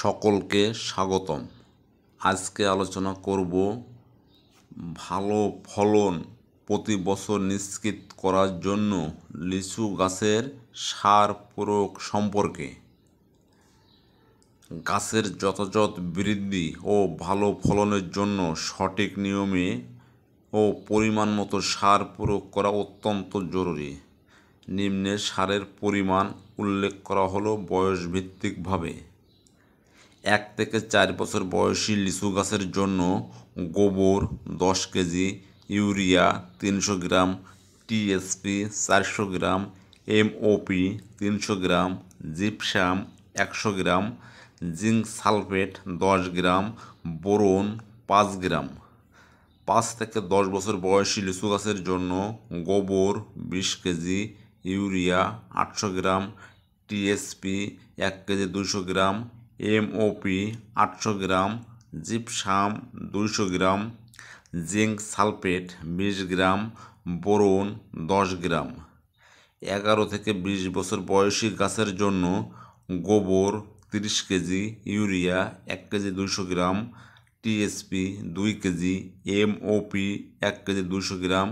সকলকে স্বাগতম। আজকে আলোচনা করব ভালো ফলন প্রতি বছর নিশ্চিত করার জন্য লিচু গাছের সার প্রয়োগ সম্পর্কে। গাছের যথাযথ বৃদ্ধি ও ভালো ফলনের জন্য সঠিক নিয়মে ও পরিমাণ মতো সার প্রয়োগ করা অত্যন্ত জরুরি। নিম্নে সারের পরিমাণ উল্লেখ করা হলো বয়সভিত্তিকভাবে। 1 থেকে 4 বছর বয়সী লিচু গাছের জন্য গোবর 10 কেজি, ইউরিয়া 300 গ্রাম, টিএসপি 400 গ্রাম, এমওপি 300 গ্রাম, জিপসাম 100 গ্রাম, জিঙ্ক সালফেট 10 গ্রাম, বোরন 5 গ্রাম। 5 থেকে 10 বছর বয়সী লিচু গাছের জন্য গোবর 20 কেজি, ইউরিয়া 800 গ্রাম, টিএসপি 1 কেজি 200 গ্রাম, এমওপি 800 গ্রাম, জিপসাম 200 গ্রাম, জিঙ্ক সালফেট 20 গ্রাম, বোরন 10 গ্রাম। 11 থেকে 20 বছর বয়সী গাছের জন্য গোবর 30 কেজি, ইউরিয়া 1 কেজি 200 গ্রাম, টিএসপি 2 কেজি, এমওপি 1 কেজি 200 গ্রাম,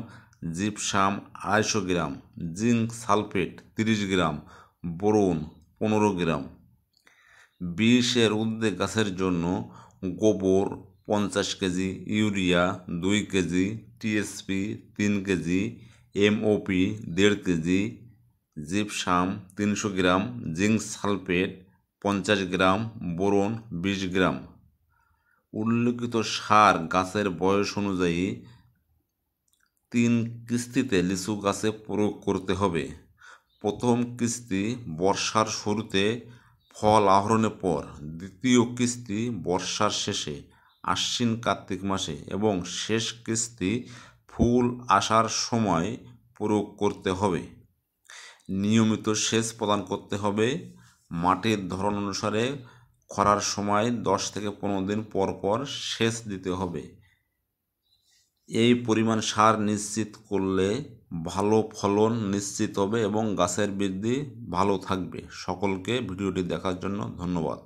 জিপসাম 250 গ্রাম, জিঙ্ক সালফেট 30 গ্রাম, বোরন 15 গ্রাম। 20 এর ঊর্ধ্বে গাছের জন্য গোবর 50 KG, urea 2 KG, TSP 3 KG, MOP 1.5 KG, gypsum 300 গ্রাম, জিঙ্ক সালফেট 50 গ্রাম, বোরন 20 গ্রাম। উল্লেখিত সার গাছের বয়স অনুযায়ী 3 কিস্তিতে লিচু গাছে প্রয়োগ করতে হবে। প্রথম কিস্তি বর্ষার শুরুতে ফল আহরণের পর, দ্বিতীয় কিস্তি বর্ষার শেষে আশ্বিন কার্তিক মাসে এবং শেষ কিস্তি ফুল আসার সময় প্রয়োগ করতে হবে। নিয়মিত সেচ প্রদান করতে হবে। মাটির ধরন অনুসারে খরার সময় 10 থেকে 15 দিন পর পর সেচ দিতে হবে। এই পরিমাণ সার নিশ্চিত করলে ভালো ফলন নিশ্চিত হবে এবং গাছের বৃদ্ধি ভালো থাকবে। সকলকে ভিডিওটি দেখার জন্য ধন্যবাদ।